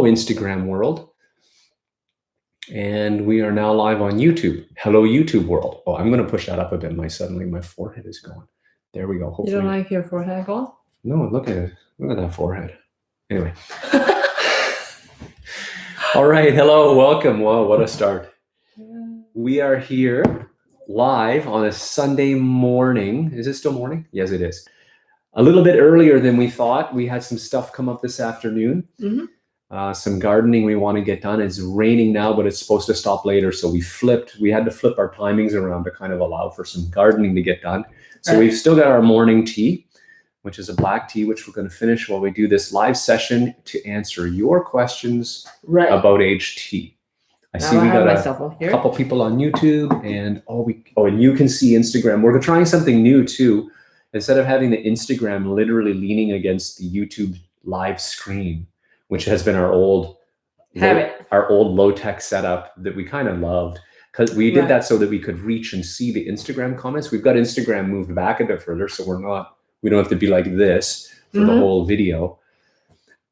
Instagram world. And we are now live on YouTube. Hello, YouTube world. Oh, I'm going to push that up a bit. Suddenly my forehead is going. There we go. Hopefully. You don't like your forehead going? No, look at it. Look at that forehead. Anyway. All right. Hello. Welcome. Wow, what a start. We are here live on a Sunday morning. Is it still morning? Yes, it is. A little bit earlier than we thought. We had some stuff come up this afternoon. Mm-hmm. Some gardening we want to get done. It's raining now, but it's supposed to stop later. So we had to flip our timings around to kind of allow for some gardening to get done. So We've still got our morning tea, which is a black tea, which we're going to finish while we do this live session to answer your questions about aged tea. I see we got a couple people on YouTube, and and you can see Instagram. We're trying something new too. Instead of having the Instagram literally leaning against the YouTube live screen, which has been our old low-tech setup that we kind of loved, because we did that so that we could reach and see the Instagram comments. We've got Instagram moved back a bit further, so we don't have to be like this for the whole video.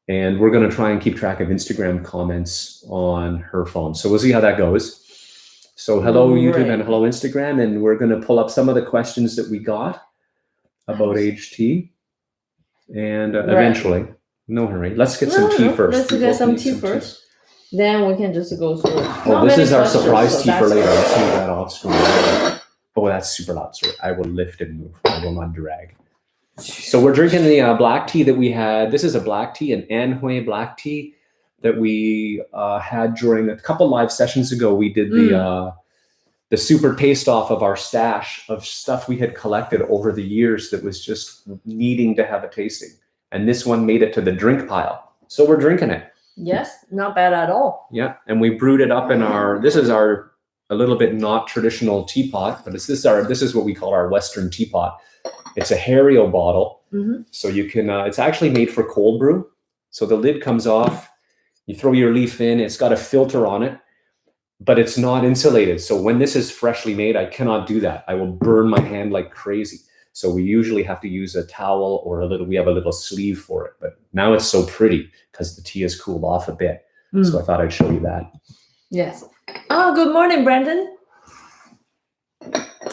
And we're going to try and keep track of Instagram comments on her phone. So we'll see how that goes. So hello YouTube and hello Instagram, and we're going to pull up some of the questions that we got about aged tea, and eventually. No hurry. Let's get some tea first. Let's get some tea first. Then we can just go through. This is our surprise tea for later. Let's move that off screen. Oh, that's super loud. Sorry. I will lift and move. I will not drag. So we're drinking the black tea that we had. This is a black tea, an Anhui black tea that we had during a couple live sessions ago. We did the super taste off of our stash of stuff we had collected over the years that was just needing to have a tasting. And this one made it to the drink pile. So we're drinking it. Yes, not bad at all. Yeah, and we brewed it up in this is a little bit not traditional teapot, but this is what we call our Western teapot. It's a Hario bottle. Mm-hmm. So you can, it's actually made for cold brew. So the lid comes off, you throw your leaf in, it's got a filter on it, but it's not insulated. So when this is freshly made, I cannot do that. I will burn my hand like crazy. So we usually have to use a towel or we have a little sleeve for it. But now it's so pretty because the tea has cooled off a bit. So I thought I'd show you that. Yes. Oh, good morning, Brandon.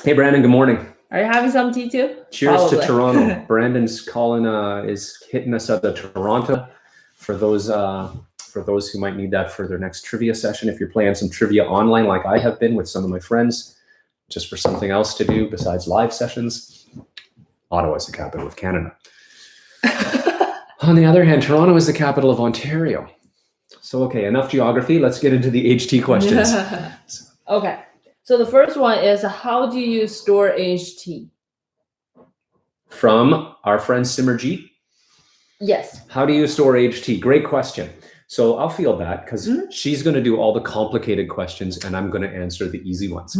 Hey, Brandon, good morning. Are you having some tea too? Cheers to Toronto. Brandon's calling, is hitting us out of Toronto for those who might need that for their next trivia session. If you're playing some trivia online like I have been with some of my friends, just for something else to do besides live sessions. Ottawa is the capital of Canada. On the other hand, Toronto is the capital of Ontario. So, okay, enough geography. Let's get into the HT questions. Okay. So the first one is, how do you store aged tea? From our friend Simmerjeet. Yes. How do you store aged tea? Great question. So I'll field that because she's going to do all the complicated questions and I'm going to answer the easy ones.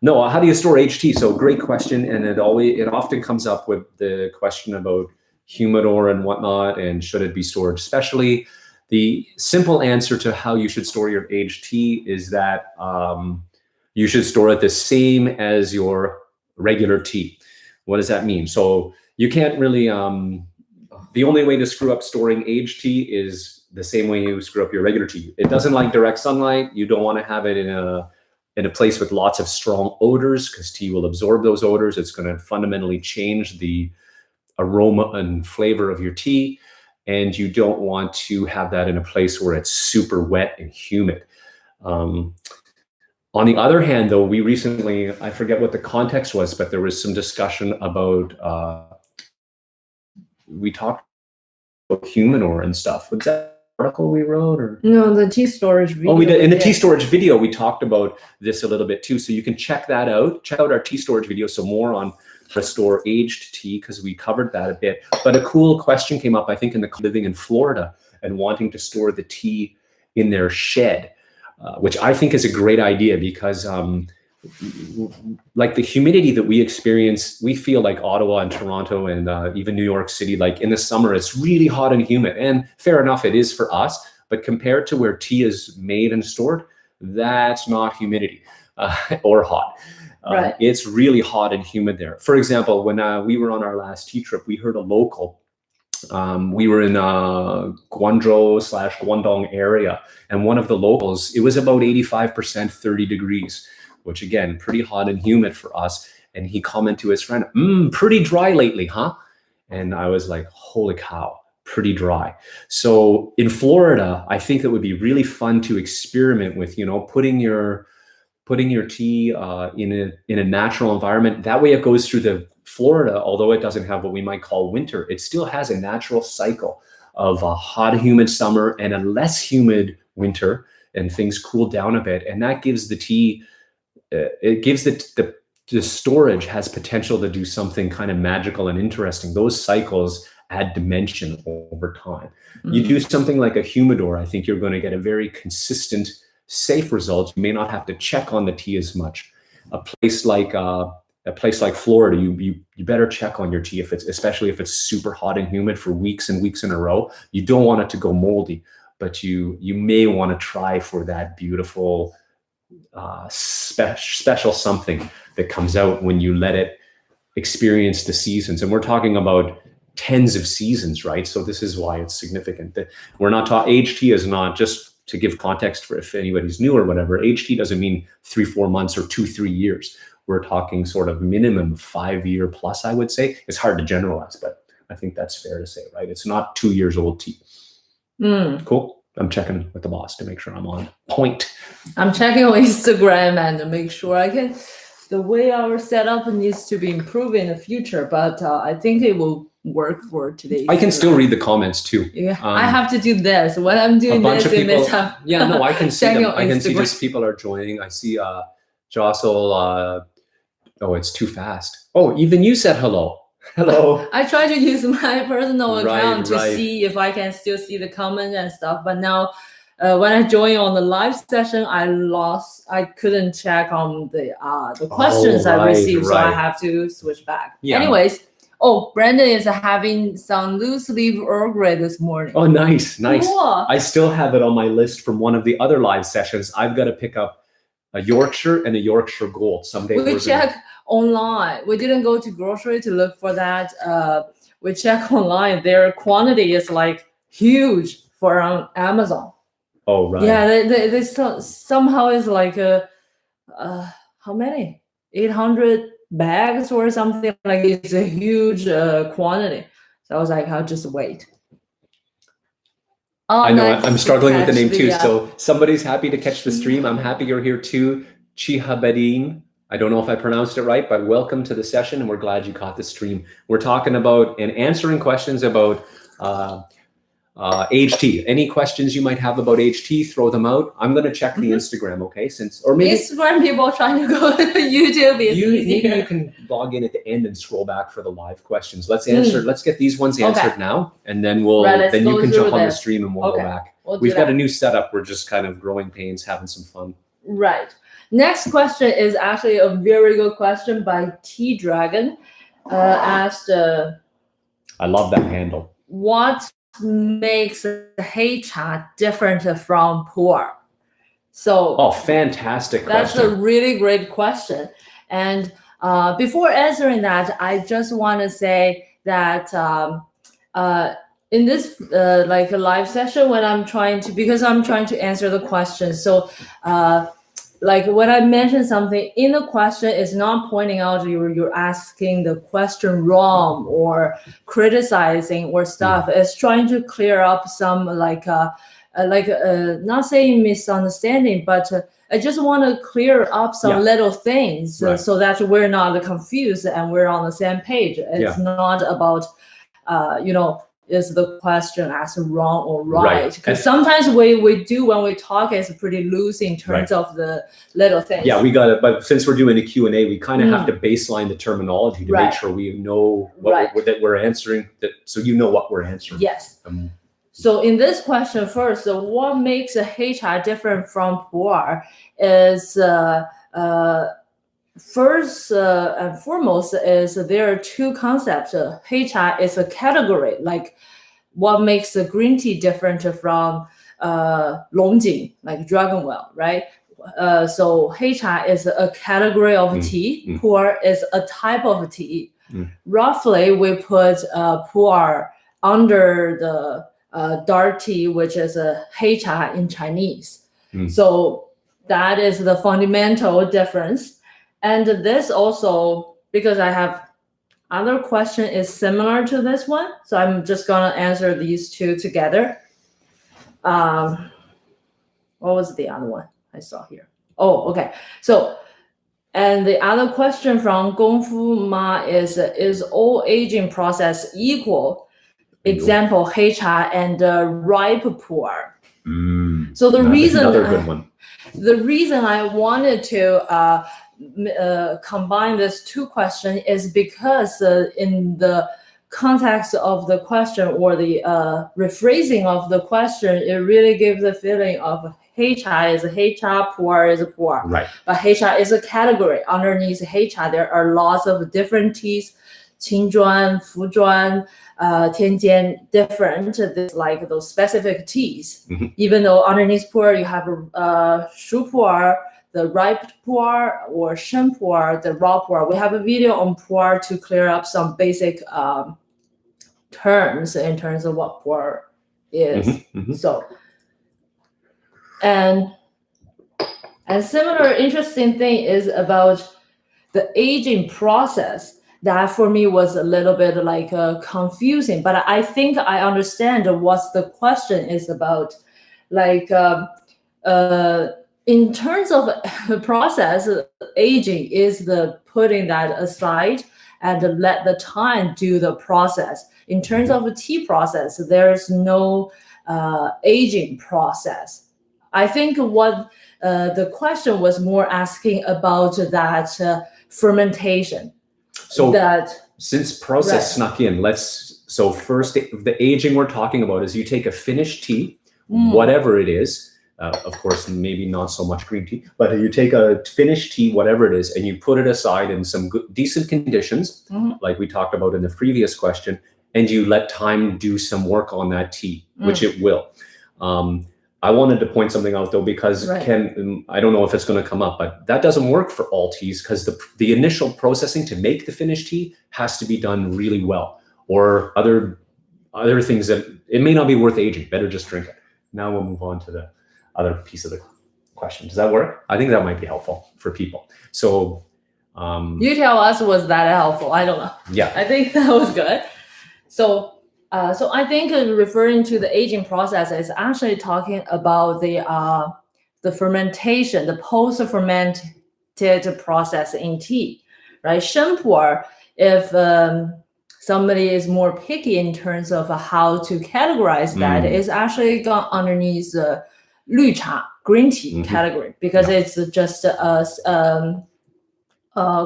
No, how do you store aged tea? So great question. And it often comes up with the question about humidor and whatnot, and should it be stored specially? The simple answer to how you should store your aged tea is that you should store it the same as your regular tea. What does that mean? So you can't really, the only way to screw up storing aged tea is the same way you screw up your regular tea. It doesn't like direct sunlight. You don't want to have it in a place with lots of strong odors because tea will absorb those odors. It's going to fundamentally change the aroma and flavor of your tea. And you don't want to have that in a place where it's super wet and humid. On the other hand, though, we recently, I forget what the context was, but there was some discussion about, we talked about humidor and stuff. Was that article we wrote, or no, the tea storage video? Oh, we did. In the tea storage video, we talked about this a little bit too. So you can check that out. Check out our tea storage video. So more on how to store aged tea, because we covered that a bit. But a cool question came up, I think, in the living in Florida and wanting to store the tea in their shed, which I think is a great idea because like the humidity that we experience, we feel like Ottawa and Toronto and even New York City, like in the summer, it's really hot and humid. And fair enough, it is for us. But compared to where tea is made and stored, that's not humidity or hot. Right. It's really hot and humid there. For example, when we were on our last tea trip, we heard a local we were in Guangzhou / Guangdong area, and one of the locals, it was about 85%, 30 degrees, which again, pretty hot and humid for us. And he commented to his friend, pretty dry lately, huh? And I was like, holy cow, pretty dry. So in Florida, I think it would be really fun to experiment with, putting your tea in a natural environment. That way it goes through the Florida, although it doesn't have what we might call winter, it still has a natural cycle of a hot, humid summer and a less humid winter, and things cool down a bit. And that gives the tea, it gives the storage has potential to do something kind of magical and interesting. Those cycles add dimension over time. You do something like a humidor, I think you're going to get a very consistent, safe result. You may not have to check on the tea as much. A place like Florida, you better check on your tea, especially if it's super hot and humid for weeks and weeks in a row. You don't want it to go moldy, but you may want to try for that beautiful special something that comes out when you let it experience the seasons. And we're talking about tens of seasons, right? So this is why it's significant that we're not talking. Aged tea is not, just to give context for if anybody's new or whatever, aged tea doesn't mean 3-4 months or 2-3 years. We're talking sort of minimum 5-year plus, I would say. It's hard to generalize, but I think that's fair to say, right? It's not 2 years old tea. Cool. I'm checking with the boss to make sure I'm on point. I'm checking on Instagram and to make sure the way our setup needs to be improved in the future, but I think it will work for today. I can still read the comments too. Yeah, I have to do this. When I'm doing this in this house. Yeah, no, I can see them. I can see just people are joining. I see Jocelyn. Oh, it's too fast. Oh, even you said hello. Hello. I try to use my personal account to see if I can still see the comments and stuff. But now, when I joined on the live session, I couldn't check on the questions I received, so I have to switch back. Yeah. Anyways, Brandon is having some loose leaf Earl Grey this morning. Oh, nice. Cool. I still have it on my list from one of the other live sessions. I've got to pick up a Yorkshire and a Yorkshire Gold someday. We check online. We didn't go to grocery to look for that. We check online. Their quantity is like huge for on Amazon. Oh, right. Yeah, they somehow is like how many? 800 bags or something. Like it's a huge quantity. So I was like, I'll just wait. I know I'm struggling with the name too. So somebody's happy to catch the stream. I'm happy you're here too. Chihabadin. I don't know if I pronounced it right, but welcome to the session, and we're glad you caught the stream. We're talking about and answering questions about aged tea. Any questions you might have about aged tea, throw them out. I'm going to check the Instagram, okay? Maybe Instagram people trying to go to YouTube is easier. Maybe you can log in at the end and scroll back for the live questions. Let's get these ones answered now, and then then you can jump on the stream and we'll go back. We've got a new setup. We're just kind of growing pains, having some fun. Right. Next question is actually a very good question by Tea Dragon. Asked. I love that handle. What makes hei cha different from pu'er? So, fantastic question. That's a really great question. And before answering that, I just want to say that in this like a live session, when I'm trying to answer the question, so like when I mention something in the question, is not pointing out you're asking the question wrong or criticizing or stuff. It's trying to clear up some not saying misunderstanding, but I just want to clear up some little things so that we're not confused and we're on the same page. It's not about is the question asked wrong or right? Because sometimes we do when we talk, it's pretty loose in terms of the little things. Yeah, we got it. But since we're doing a Q&A, we kind of have to baseline the terminology to make sure we know that we're answering. So you know what we're answering. Yes. So in this question first, what makes a hei cha different from pu'er is first and foremost is there are two concepts. Hei cha is a category, like what makes a green tea different from longjing, like dragon well, right? So hei cha is a category of tea. Pu'er is a type of tea. Roughly, we put pu'er under the dark tea, which is a hei cha in Chinese. Mm. So that is the fundamental difference. And this also, because I have other question is similar to this one, so I'm just gonna answer these two together. What was the other one I saw here? Oh, okay. So, and the other question from Gongfu Ma is all aging process equal? Example, hei cha and ripe pu'er. So the reason another good one. The reason I wanted to combine these two questions is because in the context of the question or the rephrasing of the question, it really gives the feeling of hei cha is a hei cha, pu'er is a pu'er. Right. But hei cha is a category. Underneath hei cha, there are lots of different teas, qingzhuan, fuzhuan, tianjian, different, like those specific teas. Mm-hmm. Even though underneath pu'er, you have shu pu'er, the ripe pu'er, or Sheng pu'er, the raw pu'er. We have a video on pu'er to clear up some basic terms in terms of what pu'er is. Mm-hmm. Mm-hmm. So, and similar interesting thing is about the aging process. That for me was a little bit like confusing, but I think I understand what the question is about. Like in terms of process, aging is the putting that aside and let the time do the process. In terms of a tea process, there's no aging process. I think what the question was more asking about that fermentation. So that, since process snuck in, so first the aging we're talking about is you take a finished tea, whatever it is, of course, maybe not so much green tea, but you take a finished tea, whatever it is, and you put it aside in some good, decent conditions, like we talked about in the previous question, and you let time do some work on that tea, which it will. I wanted to point something out though, because Ken, I don't know if it's going to come up, but that doesn't work for all teas because the initial processing to make the finished tea has to be done really well, or other things that it may not be worth aging. Better just drink it. Now we'll move on to the other piece of the question. Does that work? I think that might be helpful for people. So you tell us, was that helpful? I don't know. Yeah, I think that was good. So I think referring to the aging process is actually talking about the fermentation, the post-fermented process in tea, right? Sheng pu'er, if somebody is more picky in terms of how to categorize that, is actually gone underneath the lü cha, green tea category, because it's just a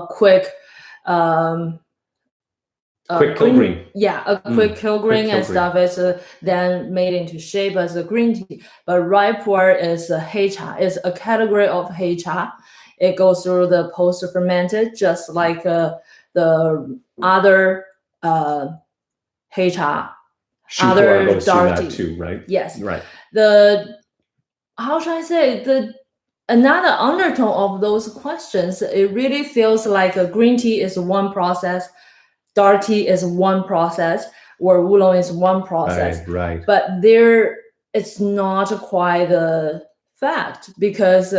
quick quick Kilgreen. Yeah, a quick Kilgreen and stuff is then made into shape as a green tea. But ripe pu'er is a hei cha, is a category of hei cha. It goes through the post-fermented, just like the other hei cha, other goes through dark that tea too, right? Yes. Right. How should I say, another undertone of those questions, it really feels like a green tea is one process, dark tea is one process, or oolong is one process. Right. But it's not quite the fact, because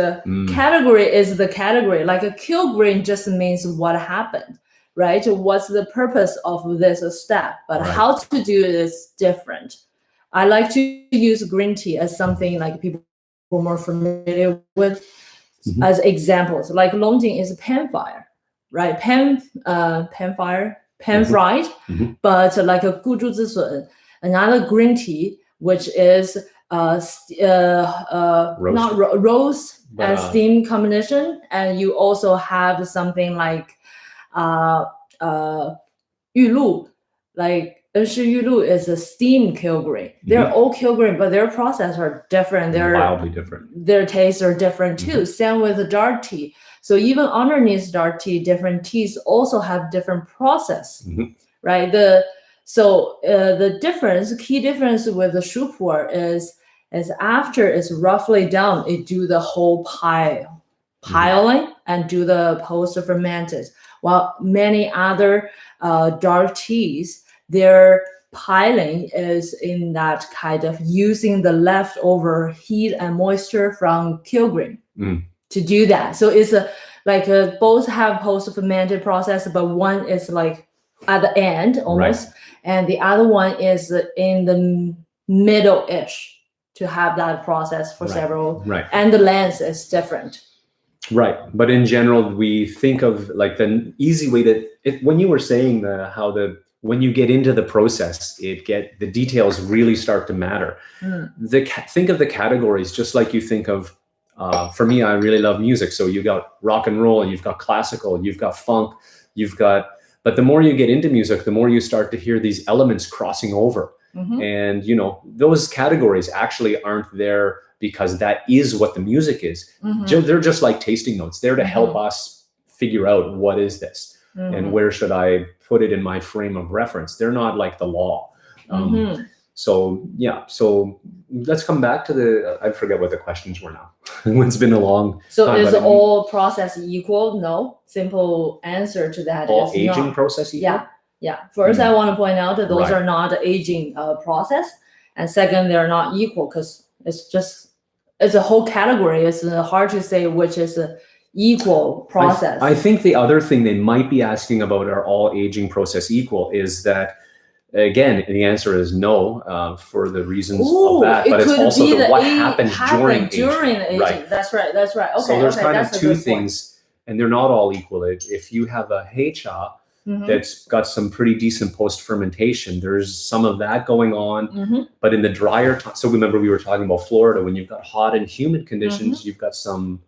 category is the category. Like a Kilgreen just means what happened, right? What's the purpose of this step? But how to do it is different. I like to use green tea as something like people who are more familiar with as examples. Like Longjing is pan fire, right? Pan fried, but like a guzhu zisun, another green tea, which is roast and steam combination, and you also have something like Yulu, like Yulu is a steam Kilgreen. They're all Kilgreen, but their process are different. They're wildly different. Their tastes are different too. Same with the dark tea. So even underneath dark tea, different teas also have different process, right? The key difference with the shu pu'er is after it's roughly done, it do the whole piling and do the post-fermented. While many other dark teas, their piling is in that kind of using the leftover heat and moisture from kilgreen to do that. So it's both have post-fermented process, but one is like at the end almost, and the other one is in the middle-ish to have that process for several, and the length is different. Right. But in general, we think of like the easy way when you were saying when you get into the process, the details really start to matter. Think of the categories just like you think of, for me, I really love music. So you got rock and roll, you've got classical, you've got funk, but the more you get into music, the more you start to hear these elements crossing over. And, those categories actually aren't there because that is what the music is. They're just like tasting notes. They're to help us figure out what is this and where should I put it in my frame of reference. They're not like the law. So let's come back to I forget what the questions were now. It's been a long time. Is all process equal? No. Simple answer to that all is aging not. process equal? Yeah. First, I want to point out that those are not aging process. And second, they're not equal because it's a whole category. It's hard to say which is an equal process. I think the other thing they might be asking about are all aging process equal is that, again, the answer is no, for the reasons of that, but it's also what happens during aging. Right. That's right. Okay. So there's kind of two things, and they're not all equal. If you have a heicha that's got some pretty decent post-fermentation, there's some of that going on, but in the drier time, so remember we were talking about Florida, when you've got hot and humid conditions, you've got some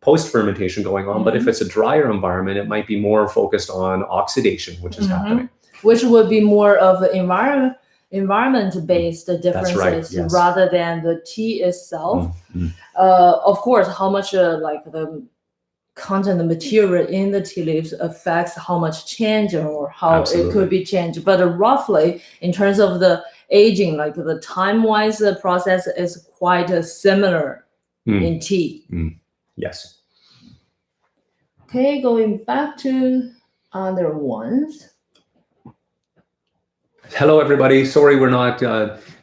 post-fermentation going on, but if it's a drier environment, it might be more focused on oxidation, which is happening. Which would be more of an environment-based differences rather than the tea itself. Of course, how much the content, the material in the tea leaves affects how much change or how it could be changed. But roughly, in terms of the aging, like the time-wise, the process is quite similar in tea. Yes. Okay, going back to other ones. Hello, everybody. Sorry, we're not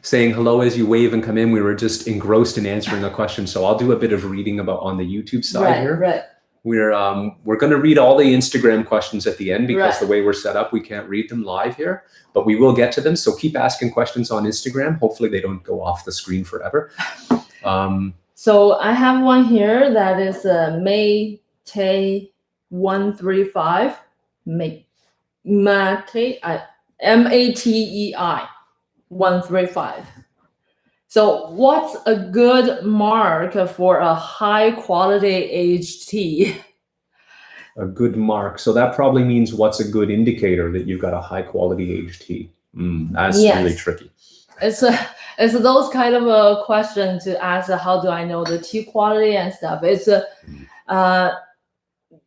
saying hello as you wave and come in. We were just engrossed in answering a question. So I'll do a bit of reading on the YouTube side here. Right. We're going to read all the Instagram questions at the end because the way we're set up, we can't read them live here, but we will get to them. So keep asking questions on Instagram. Hopefully they don't go off the screen forever. So I have one here that is Matei 135. Matei, MATEI 135. So what's a good mark for a high quality aged tea? A good mark. So that probably means what's a good indicator that you've got a high quality aged tea. That's really tricky. It's those kind of a question to ask. How do I know the tea quality and stuff? It's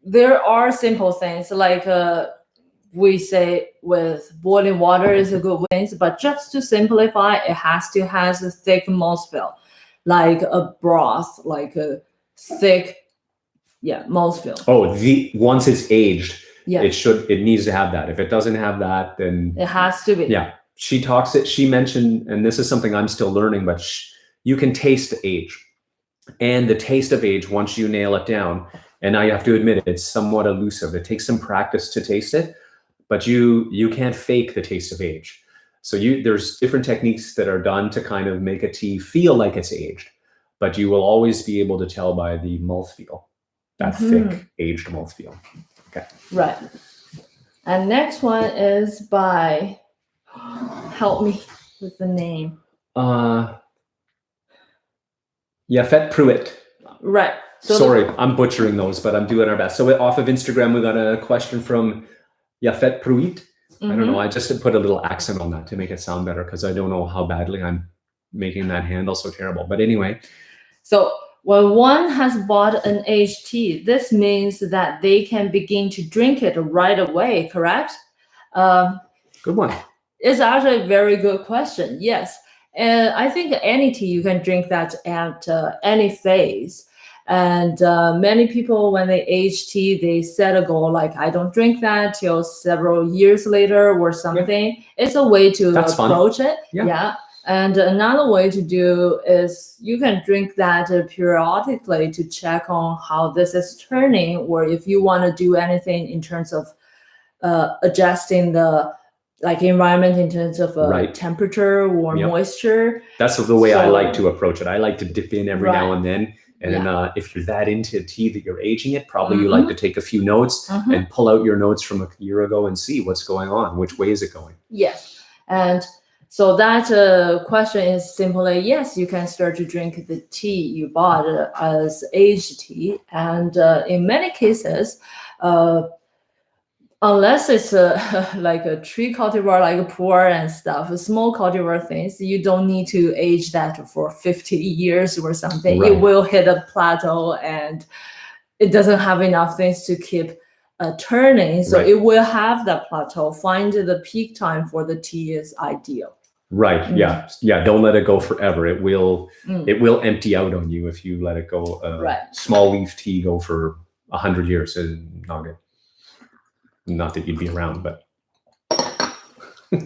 there are simple things like we say with boiling water is a good way, but just to simplify, it has to have a thick mouthfeel, like a broth, like a thick, mouthfeel. Oh, once it's aged, it needs to have that. If it doesn't have that, then it has to be. Yeah, she mentioned, and this is something I'm still learning, but you can taste the age, and the taste of age once you nail it down. And I have to admit, it's somewhat elusive. It takes some practice to taste it. But you can't fake the taste of age. So there's different techniques that are done to kind of make a tea feel like it's aged, but you will always be able to tell by the mouthfeel, that thick aged mouthfeel. Okay. Right. And next one is by, help me with the name. Yafet Pruitt. Right. So sorry, I'm butchering those, but I'm doing our best. So off of Instagram, we got a question from Yafet Pruitt. I don't know. I just put a little accent on that to make it sound better because I don't know how badly I'm making that handle so terrible. But anyway. So when one has bought an aged tea, this means that they can begin to drink it right away, correct? Good one. It's actually a very good question. Yes. And I think any tea, you can drink that at any phase. And many people, when they age tea, they set a goal like, I don't drink that till several years later or something. Yeah. It's a way to That's approach fun. it. Yeah. And another way to do is you can drink that periodically to check on how this is turning, or if you want to do anything in terms of adjusting the environment in terms of temperature or moisture. That's the way I like to approach it. I like to dip in every now and then. And then if you're that into tea that you're aging it, probably you like to take a few notes and pull out your notes from a year ago and see what's going on. Which way is it going? Yes. And so that question is simply, yes, you can start to drink the tea you bought as aged tea. And in many cases, unless it's like a tree cultivar, like a Pu'er and stuff, small cultivar things, you don't need to age that for 50 years or something. Right. It will hit a plateau and it doesn't have enough things to keep turning. So it will have that plateau. Find the peak time for the tea is ideal. Right. Yeah. Don't let it go forever. It will empty out on you if you let it go. Small leaf tea go for 100 years. Not good. Not that you'd be around, but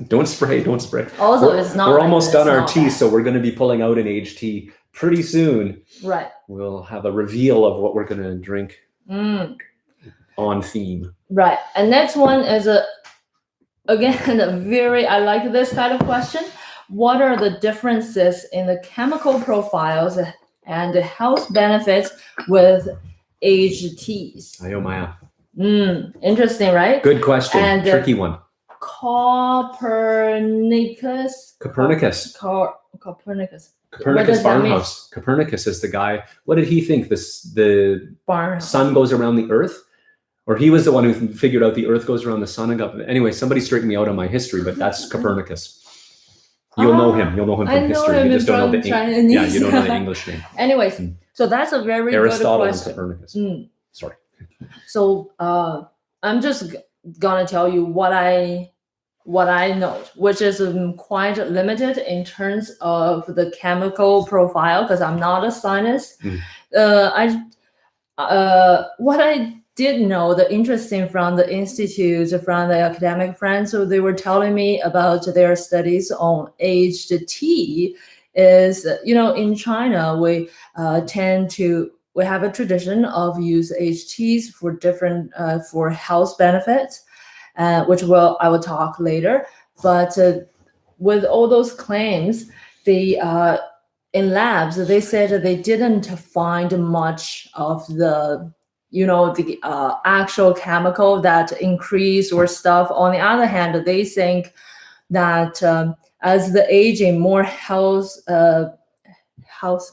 don't spray. Also, it's not. We're almost done our tea, so we're going to be pulling out an aged tea pretty soon. Right. We'll have a reveal of what we're going to drink on theme. Right. And next one is I like this kind of question. What are the differences in the chemical profiles and the health benefits with aged teas? Ayomaya. Interesting, right? Good question. And tricky one. Copernicus Barnhouse. Copernicus is the guy. What did he think? The sun goes around the Earth? Or he was the one who figured out the Earth goes around the sun and got. Anyway, somebody straightened me out on my history, but that's Copernicus. You'll know him. You'll know him from history. You just don't know the Chinese. Yeah, you don't know the English name. Anyways, so that's a very Aristotle good question. And Copernicus. Sorry. So I'm just gonna tell you what I know, which is quite limited in terms of the chemical profile, because I'm not a scientist. What I did know, the interesting from the institute, from the academic friends, so they were telling me about their studies on aged tea is, in China, we have a tradition of use aged teas for different, for health benefits, which I will talk later. But with all those claims, in labs, they said they didn't find much of the actual chemical that increase or stuff. On the other hand, they think that as the aging, more health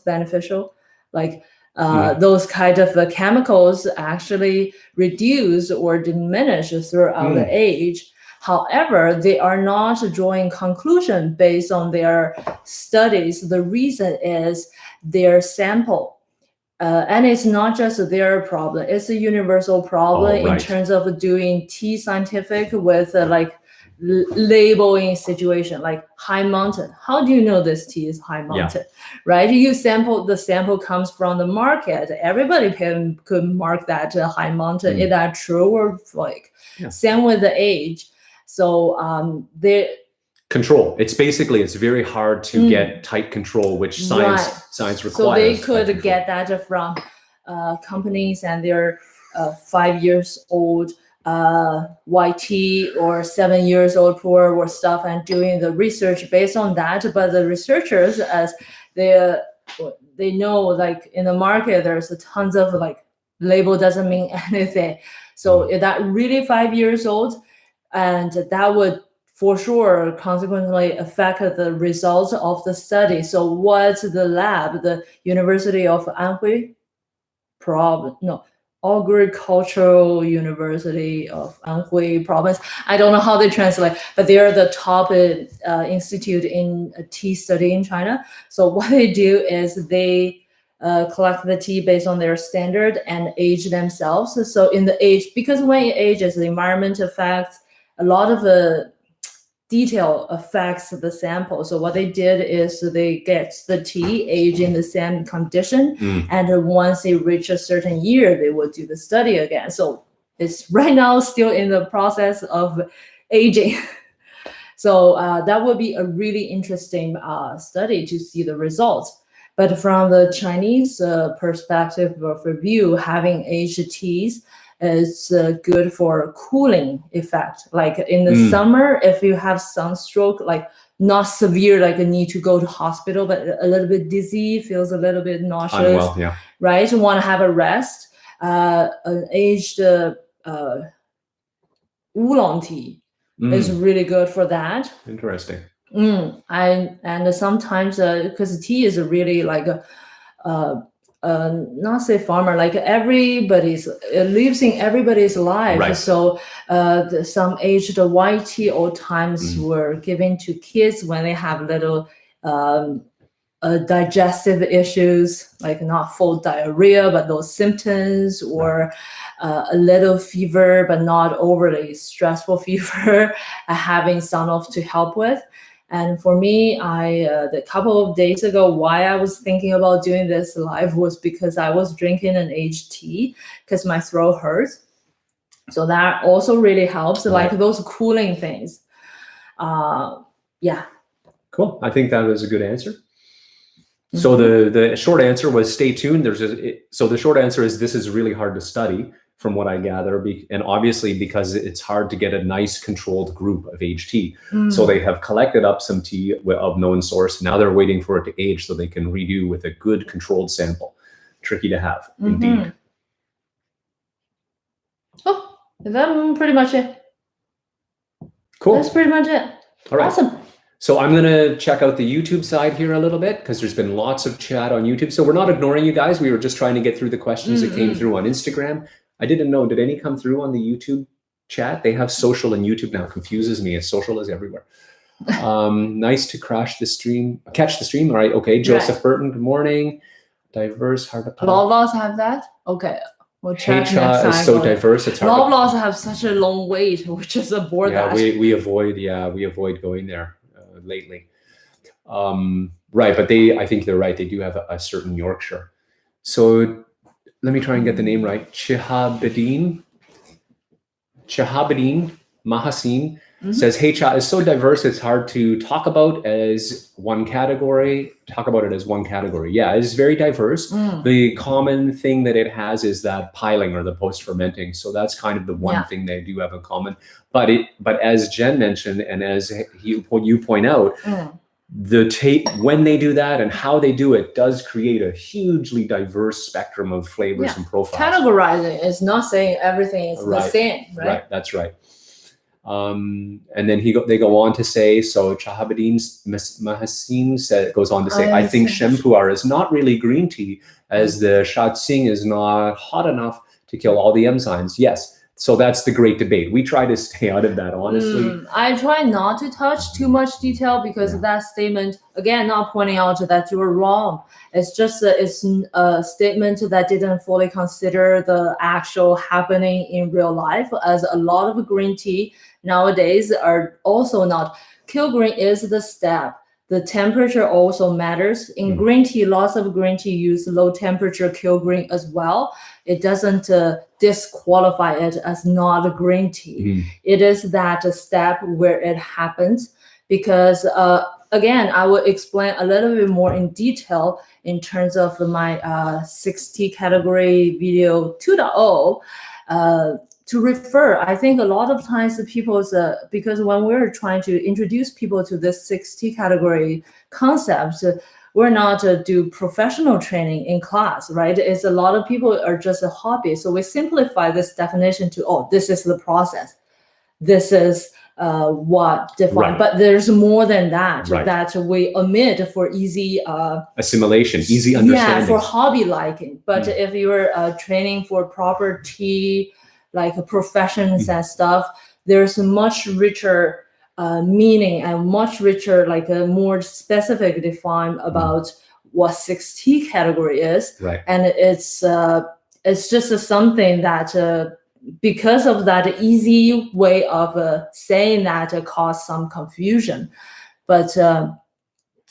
beneficial, like those kind of chemicals actually reduce or diminish throughout the age. However, they are not drawing conclusion based on their studies. The reason is their sample. And it's not just their problem, it's a universal problem in terms of doing tea scientific with labeling situation, like high mountain. How do you know this tea is high mountain, right? The sample comes from the market. Everybody could mark that high mountain. Is that true or fake? Same with the age. So control. It's very hard to get tight control, which science requires. So they could get that from companies and their 5 years old YT or 7 years old Pu'er or stuff, and doing the research based on that. But the researchers, as they know, like in the market, there's tons of label doesn't mean anything. So is that really 5 years old? And that would for sure consequently affect the results of the study. So what's the lab, the University of Anhui? Agricultural University of Anhui Province. I don't know how they translate, but they are the top institute in tea study in China. So what they do is they collect the tea based on their standard and age themselves. So in the age, because when it ages, the environment affects a lot of detail affects the sample. So what they did is they get the tea aged in the same condition, and once they reach a certain year, they will do the study again. So it's right now still in the process of aging. So that would be a really interesting study to see the results. But from the Chinese perspective of review, having aged teas is good for cooling effect. Like in the summer, if you have sunstroke, like not severe, like a need to go to hospital, but a little bit dizzy, feels a little bit nauseous, Unwell, right? You want to have a rest. An aged oolong tea is really good for that. Interesting. And sometimes because tea is really like not say farmer, like everybody's it lives in everybody's life. Right. So some aged white tea old times were given to kids when they have little digestive issues, like not full diarrhea, but those symptoms, or a little fever, but not overly stressful fever, having Sanof to help with. And for me, the couple of days ago, why I was thinking about doing this live was because I was drinking an aged tea because my throat hurts. So that also really helps, like those cooling things. Yeah. Cool. I think that was a good answer. So the short answer was stay tuned. So the short answer is this is really hard to study, from what I gather, and obviously because it's hard to get a nice controlled group of aged tea. So they have collected up some tea of known source. Now they're waiting for it to age so they can redo with a good controlled sample. Tricky to have, indeed. Oh, that's pretty much it. Cool. That's pretty much it. All right. Awesome. So I'm going to check out the YouTube side here a little bit because there's been lots of chat on YouTube. So we're not ignoring you guys. We were just trying to get through the questions that came through on Instagram. I didn't know. Did any come through on the YouTube chat? They have social and YouTube now. Confuses me. Social is everywhere. Nice to catch the stream. All right. Okay. Joseph Burton, good morning. Diverse, hard to Loblaws have that? Okay. We'll check next HA time. is so diverse. It's hard. Loblaws have such a long wait, which is a bore that. We avoid going there lately. Right. But I think they're right. They do have a certain Yorkshire. So let me try and get the name right. Chihabedin Mahasin says, hey, Cha is so diverse, it's hard to talk about it as one category. Yeah, it's very diverse. The common thing that it has is that piling or the post-fermenting. So that's kind of the one thing they do have in common. But as Jen mentioned, and as you point out, when they do that and how they do it does create a hugely diverse spectrum of flavors and profiles. Categorizing is not saying everything is the same, right? Right, that's right. And then they go on to say, so Chahabedin Mahasin goes on to say, I think Shen Pu'er is not really green tea as the Shaxing is not hot enough to kill all the enzymes. Yes. So that's the great debate. We try to stay out of that, honestly. I try not to touch too much detail because that statement, again, not pointing out that you were wrong. It's just it's a statement that didn't fully consider the actual happening in real life, as a lot of green tea nowadays are also not. Kill green is the step. The temperature also matters. In green tea, lots of green tea use low temperature kill green as well. It doesn't disqualify it as not a green tea. It is that step where it happens because, again, I will explain a little bit more in detail in terms of my 60 category video 2.0. To refer, I think a lot of times because when we're trying to introduce people to this 60 category concept, we're not do professional training in class, right? It's a lot of people are just a hobby. So we simplify this definition to, this is the process. This is what defined, but there's more than that, that we omit for easy assimilation, easy understanding. Yeah, for hobby liking. But if you're training for proper tea, like professions and stuff, there's a much richer meaning and much richer, like a more specific define about what 6T category is. Right. And it's just something that because of that easy way of saying that, it caused some confusion. But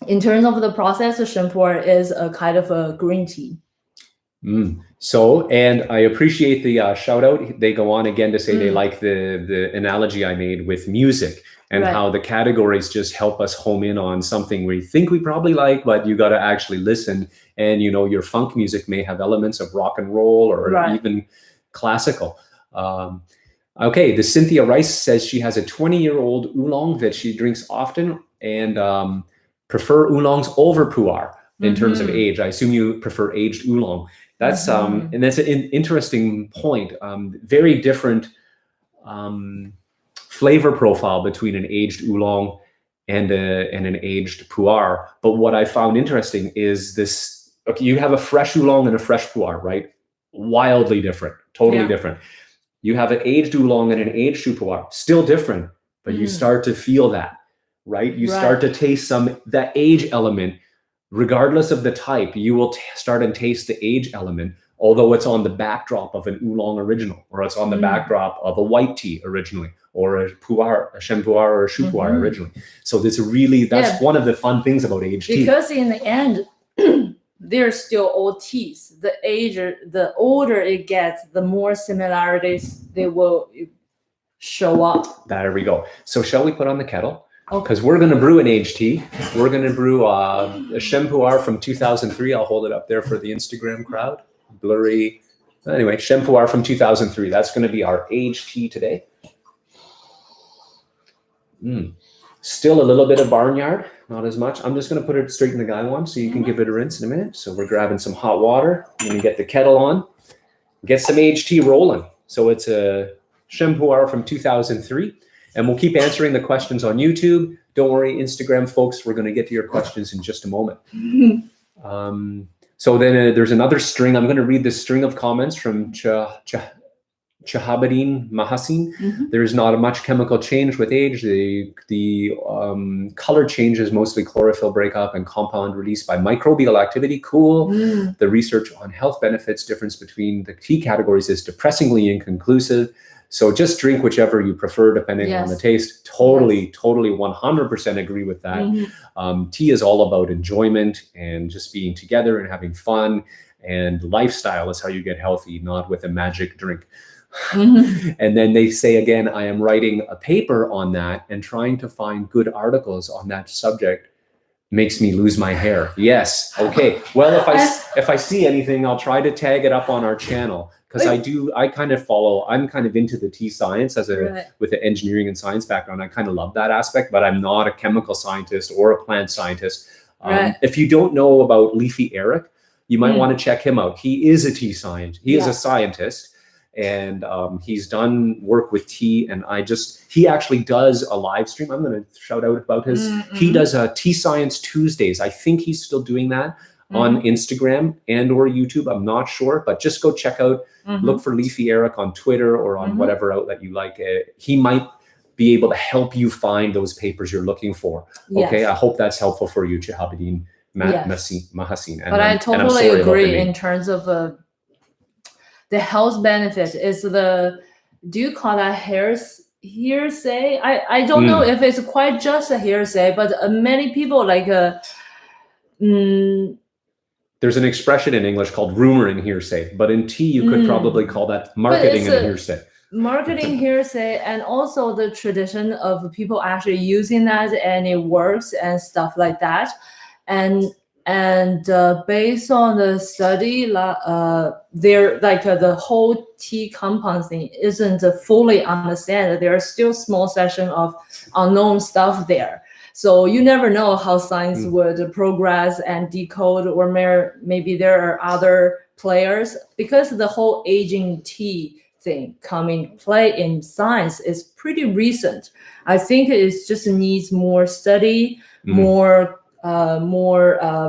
in terms of the process, Sheng Pu'er is a kind of a green tea. So, and I appreciate the shout out. They go on again to say they like the analogy I made with music and how the categories just help us home in on something we think we probably like, but you got to actually listen. And, you know, your funk music may have elements of rock and roll or even classical. Okay, the Cynthia Rice says she has a 20-year-old oolong that she drinks often and prefer oolongs over Pu'er in terms of age. I assume you prefer aged oolong. That's and that's an interesting point. Very different flavor profile between an aged oolong and an aged Pu'er. But what I found interesting is this: okay, you have a fresh oolong and a fresh Pu'er, right? Wildly different, totally different. You have an aged oolong and an aged Pu'er, still different, but you start to feel that, right? You start to taste that age element. Regardless of the type, you will start and taste the age element, although it's on the backdrop of an oolong original, or it's on the backdrop of a white tea originally, or a Pu'er, a Sheng Pu'er, or a Shu Pu'er originally. So this really, that's one of the fun things about aged tea. Because in the end, they're still all teas. The older it gets, the more similarities they will show up. There we go. So shall we put on the kettle? Because we're going to brew an aged tea. We're going to brew a Sheng Pu'er from 2003. I'll hold it up there for the Instagram crowd. Blurry. Anyway, Sheng Pu'er from 2003. That's going to be our aged tea today. Still a little bit of barnyard, not as much. I'm just going to put it straight in the gaiwan so you can give it a rinse in a minute. So we're grabbing some hot water. I'm going to get the kettle on. Get some aged tea rolling. So it's a Sheng Pu'er from 2003. And we'll keep answering the questions on YouTube. Don't worry, Instagram folks, we're going to get to your questions in just a moment. So then there's another string. I'm going to read this string of comments from Chahabadin Mahasin. There's not much chemical change with age. The color change is mostly chlorophyll breakup and compound release by microbial activity. Cool. The research on health benefits difference between the tea categories is depressingly inconclusive. So just drink whichever you prefer, depending on the taste. Totally 100% agree with that. Tea is all about enjoyment and just being together and having fun. And lifestyle is how you get healthy, not with a magic drink. And then they say again, I am writing a paper on that and trying to find good articles on that subject makes me lose my hair. Yes. Okay. Well, if I see anything, I'll try to tag it up on our channel. Because I'm kind of into the tea science with an engineering and science background. I kind of love that aspect, but I'm not a chemical scientist or a plant scientist. If you don't know about Leafy Eric, you might want to check him out. He is a tea scientist. He is a scientist, and he's done work with tea. And he actually does a live stream. I'm going to shout out about his. He does a Tea Science Tuesdays. I think he's still doing that on Instagram and or YouTube. I'm not sure, but just go check out, look for Leafy Eric on Twitter or on whatever outlet you like. He might be able to help you find those papers you're looking for. Okay, I hope that's helpful for you, Chahabadin Mahasin. But I totally agree in terms of the health benefit. Is do you call that hearsay? I don't know if it's quite just a hearsay, but many people there's an expression in English called rumor and hearsay, but in tea, you could probably call that marketing and hearsay. Marketing hearsay, and also the tradition of people actually using that and it works and stuff like that. And based on the study, the whole tea compound thing isn't fully understood. There are still small section of unknown stuff there. So you never know how science would progress and decode, or maybe there are other players, because the whole aging tea thing coming play in science is pretty recent. I think it just needs more study, more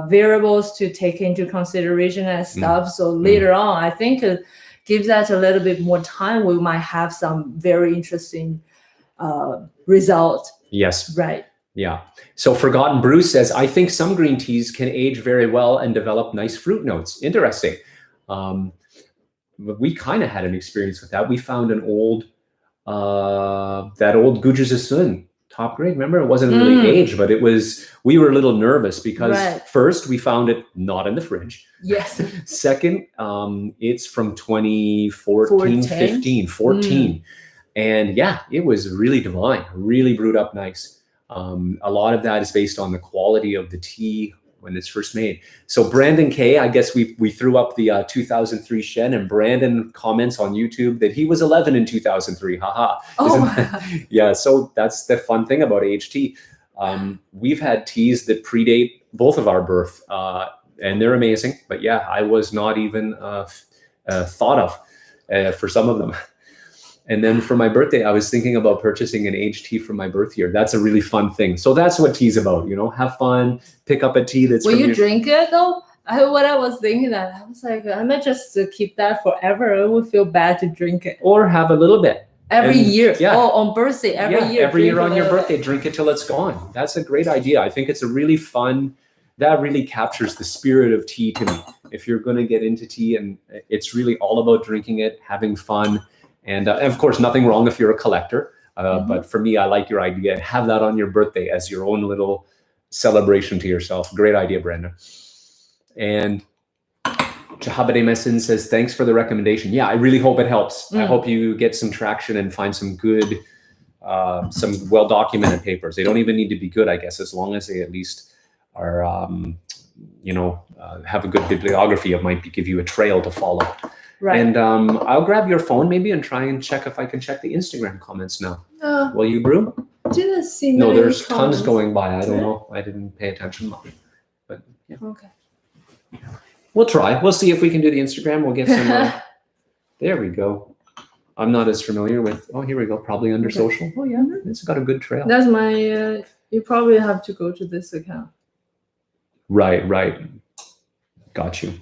variables to take into consideration and stuff. So later on, I think give that a little bit more time, we might have some very interesting result. Yes. Right. Yeah. So Forgotten Bruce says, I think some green teas can age very well and develop nice fruit notes. Interesting. we kind of had an experience with that. We found an old that old Gujisasun top grade. Remember, it wasn't really aged, but we were a little nervous because first we found it not in the fridge. Yes. Second, it's from 2014, 15, 14. And yeah, it was really divine, really brewed up nice. A lot of that is based on the quality of the tea when it's first made. So Brandon K, I guess we threw up the 2003 Sheng, and Brandon comments on YouTube that he was 11 in 2003. Haha. Oh. Yeah, so that's the fun thing about aged tea. We've had teas that predate both of our birth, and they're amazing. But yeah, I was not even thought of for some of them. And then for my birthday, I was thinking about purchasing an aged tea from my birth year. That's a really fun thing. So that's what tea's about, have fun, pick up a tea that's Will you drink it though? What I was thinking that, I was like, I might just keep that forever. It would feel bad to drink it. Or have a little bit. Every year. Yeah. Oh, on birthday, every year. Every year on your birthday, drink it till it's gone. That's a great idea. I think it's a really fun, that really captures the spirit of tea to me. If you're going to get into tea, and it's really all about drinking it, having fun. And of course, nothing wrong if you're a collector. But for me, I like your idea. Have that on your birthday as your own little celebration to yourself. Great idea, Brenda. And Jahabade Messin says, thanks for the recommendation. Yeah, I really hope it helps. I hope you get some traction and find some good, some well-documented papers. They don't even need to be good, I guess, as long as they at least are, have a good bibliography. It might give you a trail to follow. Right. And I'll grab your phone maybe and try and check if I can check the Instagram comments now. Will you brew? Didn't see no, there's comments. Tons going by. I don't know. I didn't pay attention much. But yeah. Okay. We'll try. We'll see if we can do the Instagram. We'll get some. There we go. I'm not as familiar with. Oh, here we go. Probably under social. Oh yeah, it's got a good trail. That's my. You probably have to go to this account. Right. Got you.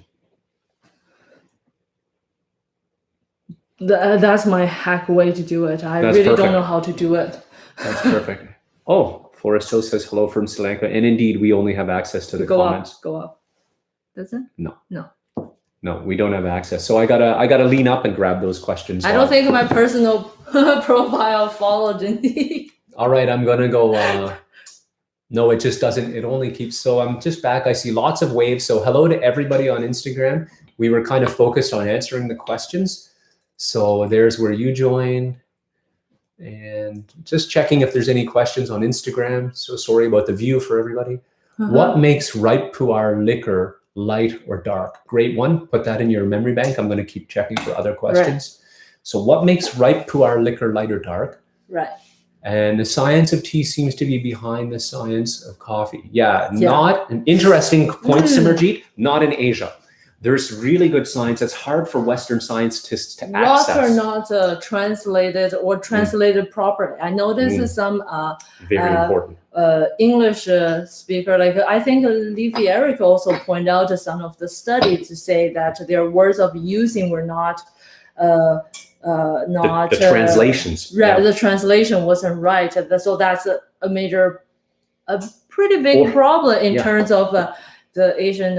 That's my hack way to do it. I really don't know how to do it. That's perfect. Oh, Forrest Hill says hello from Sri Lanka. And indeed, we only have access to the comments. Go up. Does it? No, we don't have access. So I gotta lean up and grab those questions. I don't think my personal profile followed in. All right, I'm gonna go. No, it just doesn't. It only keeps. So I'm just back. I see lots of waves. So hello to everybody on Instagram. We were kind of focused on answering the questions. So there's where you join, and just checking if there's any questions on Instagram. So sorry about the view for everybody. What makes ripe Pu'er liquor light or dark? Great one. Put that in your memory bank. I'm going to keep checking for other questions. Right. So what makes ripe Pu'er liquor light or dark? Right. And the science of tea seems to be behind the science of coffee. Yeah. Not an interesting point, Simarjeet. Not in Asia. There's really good science. It's hard for Western scientists to access. Lots are not translated or translated properly. I know this is some very important English speaker. Like I think Leafy Eric also pointed out some of the studies to say that their words of using were not the translations. Right, the translation wasn't right. So that's a pretty big problem in terms of. The Asian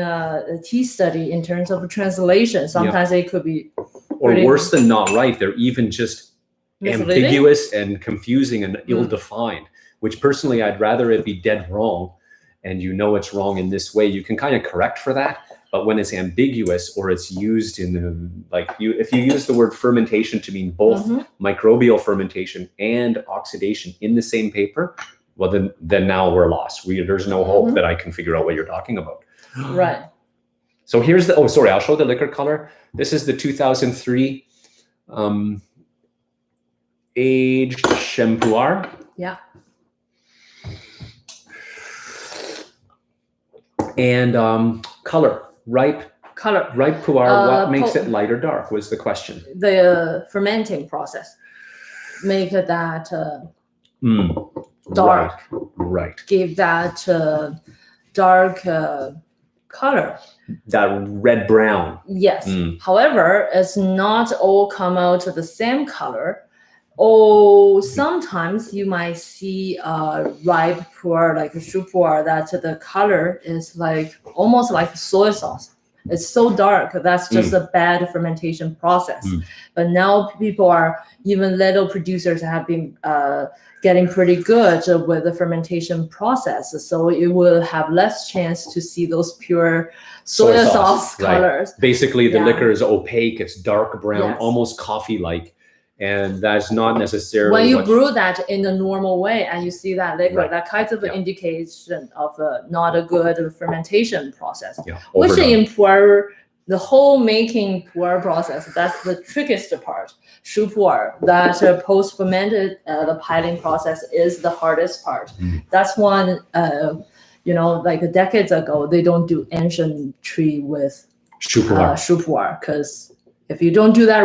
tea study in terms of translation. Sometimes it could be or worse than not right. They're even just ambiguous and confusing and ill-defined, which personally I'd rather it be dead wrong and it's wrong in this way. You can kind of correct for that. But when it's ambiguous or it's used in if you use the word fermentation to mean both microbial fermentation and oxidation in the same paper, well, then now we're lost. There's no hope that I can figure out what you're talking about. Right. So here's I'll show the liquor color. This is the 2003 aged Sheng Pu'er. Yeah. And color, ripe Pu'er. What makes it light or dark was the question. The fermenting process make that dark. Right. Give that dark color. That red brown. Yes. However, it's not all come out the same color. Oh, sometimes you might see ripe Pu'er, like a Pu'er, that the color is almost like soy sauce. it's so dark. That's just a bad fermentation process. But now even little producers have been getting pretty good with the fermentation process. So it will have less chance to see those pure soy sauce colors. Right. Basically, the liquor is opaque. It's dark brown, almost coffee-like. And that's not necessarily when you brew that in the normal way and you see that liquor, that kind of an Yeah. indication of not a good fermentation process. Yeah. Which Overdone. in Pu'er, the whole making Pu'er process, that's the trickiest part. Pu'er, that post-fermented the piling process is the hardest part. That's one, like decades ago, they don't do ancient tree with Pu'er because if you don't do that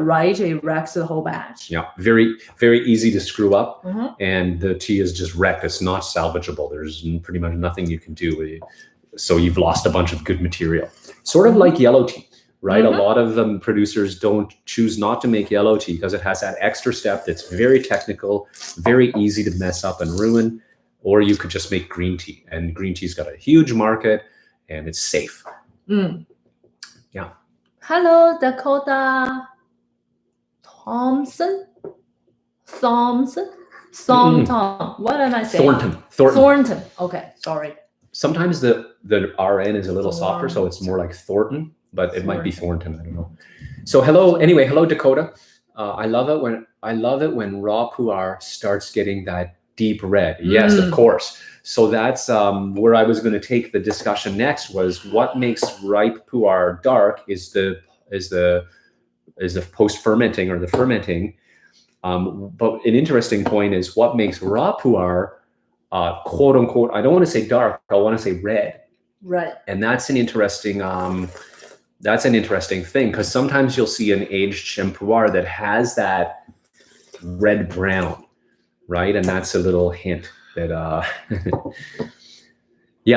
right, it wrecks the whole batch. Yeah, very, very easy to screw up, and the tea is just wrecked. It's not salvageable. There's pretty much nothing you can do. So you've lost a bunch of good material. Sort of like yellow tea, right? A lot of producers choose not to make yellow tea because it has that extra step that's very technical, very easy to mess up and ruin. Or you could just make green tea, and green tea's got a huge market, and it's safe. Yeah. Hello, Dakota Thompson. What am I saying? Thornton. Okay, sorry. Sometimes the RN is a little softer, so it's more like Thornton, but it might be Thornton. I don't know. So hello Dakota. I love it when raw pu'er starts getting that deep red. Yes, of course. So that's where I was going to take the discussion next. Was what makes ripe pu'er dark is the post fermenting or the fermenting. But an interesting point is what makes raw pu'er quote unquote. I don't want to say dark. I want to say red. Right. And that's an interesting thing because sometimes you'll see an aged Sheng pu'er that has that red brown, right? And that's a little hint that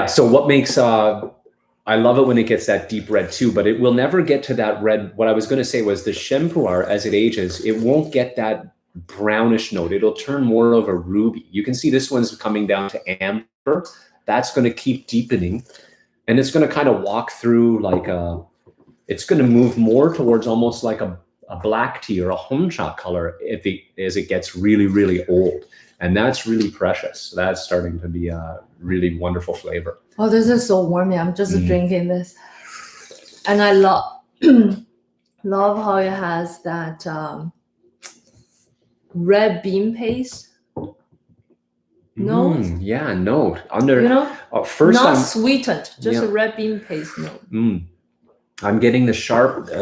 so what makes I love it when it gets that deep red too, but it will never get to that red. What I was going to say was the Sheng pu'er, as it ages, it won't get that brownish note. It'll turn more of a ruby. You can see this one's coming down to amber. That's going to keep deepening, and it's going to kind of walk through it's going to move more towards almost like a black tea or a honcha color as it gets really, really old. And that's really precious. That's starting to be a really wonderful flavor. Oh, this is so warm. I'm just drinking this. And I love how it has that red bean paste. Note. Note. First not sweetened, just a red bean paste note. I'm getting a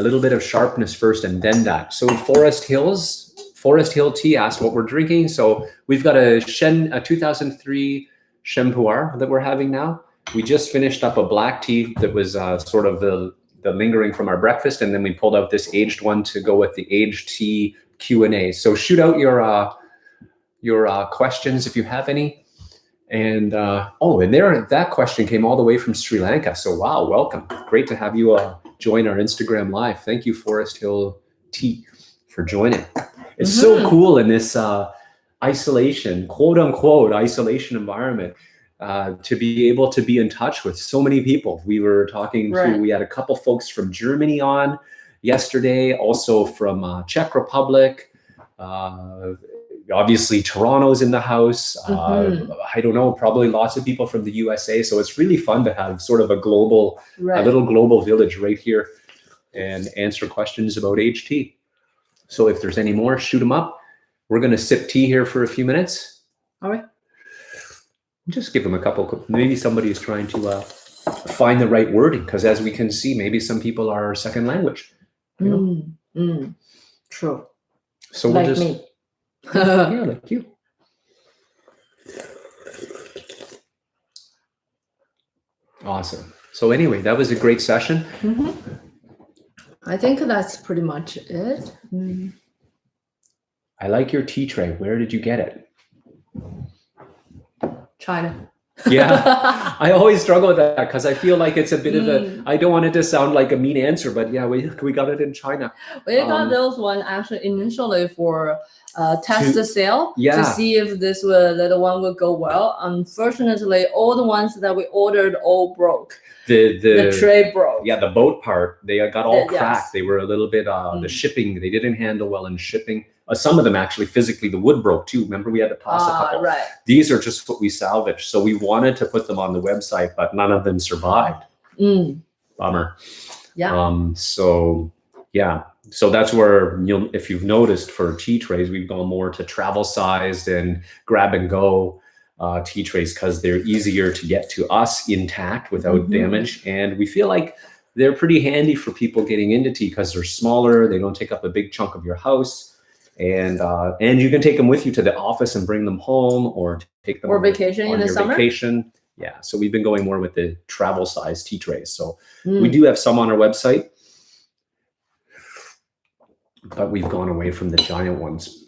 little bit of sharpness first and then that. So Forest Hill Tea asked what we're drinking. So we've got a 2003 Sheng pu'er that we're having now. We just finished up a black tea that was sort of the lingering from our breakfast, and then we pulled out this aged one to go with the aged tea Q&A. So shoot out your questions if you have any. And that question came all the way from Sri Lanka. So wow, welcome. Great to have you join our Instagram live. Thank you, Forest Hill Tea, for joining. It's so cool in this isolation, quote unquote, isolation environment, to be able to be in touch with so many people. We were talking we had a couple folks from Germany on yesterday, also from Czech Republic. Obviously, Toronto's in the house. I don't know, probably lots of people from the USA. So it's really fun to have sort of a little global village right here and answer questions about aged tea. So if there's any more, shoot them up. We're going to sip tea here for a few minutes. All right. Just give them a couple. Maybe somebody is trying to find the right wording, because as we can see, maybe some people are second language. True. So we'll just me. Yeah, like you. Awesome. So anyway, that was a great session. I think that's pretty much it. I like your tea tray. Where did you get it? China. Yeah, I always struggle with that because I feel like it's a bit of a. I don't want it to sound like a mean answer, but yeah, we got it in China. We got those one actually initially for test To- sale yeah. to see if this little one would go well. Unfortunately, all the ones that we ordered all broke. The tray broke. Yeah, the boat part, they got all cracked. Yes. They were a little bit the shipping. They didn't handle well in shipping. Some of them actually physically, the wood broke too. Remember, we had to toss a couple. Right. These are just what we salvaged. So we wanted to put them on the website, but none of them survived. Bummer. Yeah. So yeah. So that's where if you've noticed for tea trays, we've gone more to travel sized and grab and go tea trays because they're easier to get to us intact without damage. And we feel like they're pretty handy for people getting into tea because they're smaller. They don't take up a big chunk of your house. And you can take them with you to the office and bring them home or take them or vacation in the summer. Vacation. Yeah. So we've been going more with the travel size tea trays. So we do have some on our website, but we've gone away from the giant ones.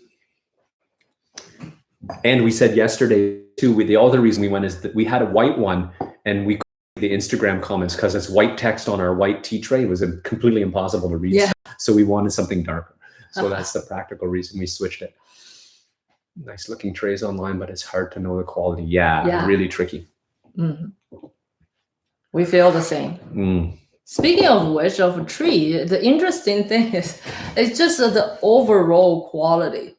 And we said yesterday too, the other reason we went is that we had a white one and we the Instagram comments because it's white text on our white tea tray. It was completely impossible to read. Yeah. So we wanted something darker. So that's the practical reason we switched it. Nice looking trays online, but it's hard to know the quality. Yeah. Really tricky. We feel the same. Speaking of which, of a tree, the interesting thing is, it's just that the overall quality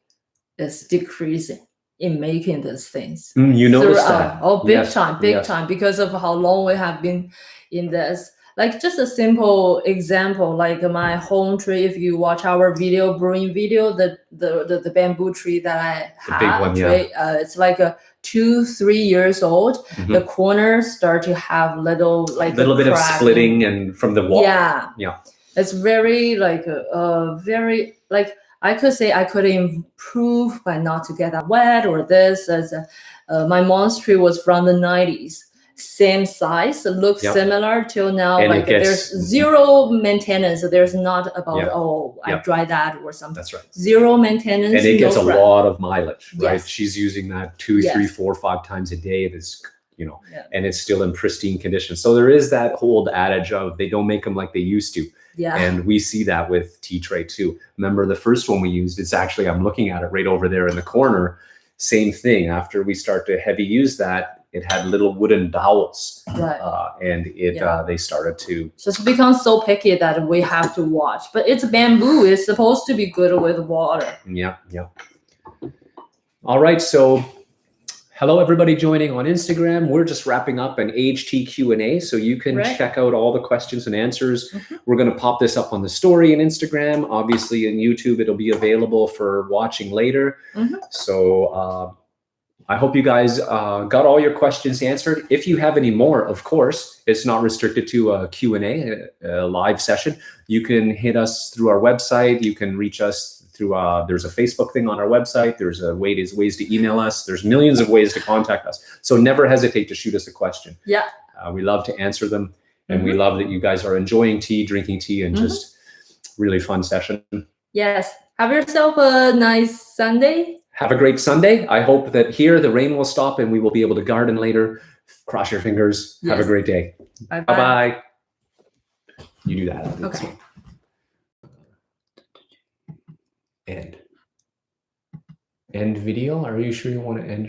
is decreasing in making these things. You notice that? Oh, big time, because of how long we have been in this. Like just a simple example, like my home tree. If you watch our brewing video, the bamboo tree that I have, the big one, it's like a 2-3 years old. The corners start to have little bit of splitting and from the wall. Yeah. It's very very I could say I could improve by not to get that wet or this. As my mom's tree was from the 90s. Same size, looks similar till now. And there's zero maintenance. There's not about I dry that or something. That's right. Zero maintenance. And it gets a lot of mileage, right? Yes. She's using that 2, 3, 4, 5 times a day. It's and it's still in pristine condition. So there is that old adage of they don't make them like they used to. Yeah. And we see that with tea tray too. Remember the first one we used? It's actually, I'm looking at it right over there in the corner. Same thing. After we start to heavy use that, it had little wooden dowels, and they started to just become so picky that we have to watch. But it's bamboo; it's supposed to be good with water. Yeah. All right, so hello everybody joining on Instagram. We're just wrapping up an AHT Q&A, so you can check out all the questions and answers. We're going to pop this up on the story in Instagram. Obviously, in YouTube, it'll be available for watching later. So. I hope you guys got all your questions answered. If you have any more, of course, it's not restricted to a Q&A, a live session. You can hit us through our website. You can reach us through, there's a Facebook thing on our website. There's ways to email us. There's millions of ways to contact us. So never hesitate to shoot us a question. Yeah. We love to answer them. And we love that you guys are enjoying tea, drinking tea, and just really fun session. Yes. Have yourself a nice Sunday. Have a great Sunday. I hope that here the rain will stop and we will be able to garden later. Cross your fingers. Yes. Have a great day. Bye-bye. You do that. Okay. End video? Are you sure you want to end?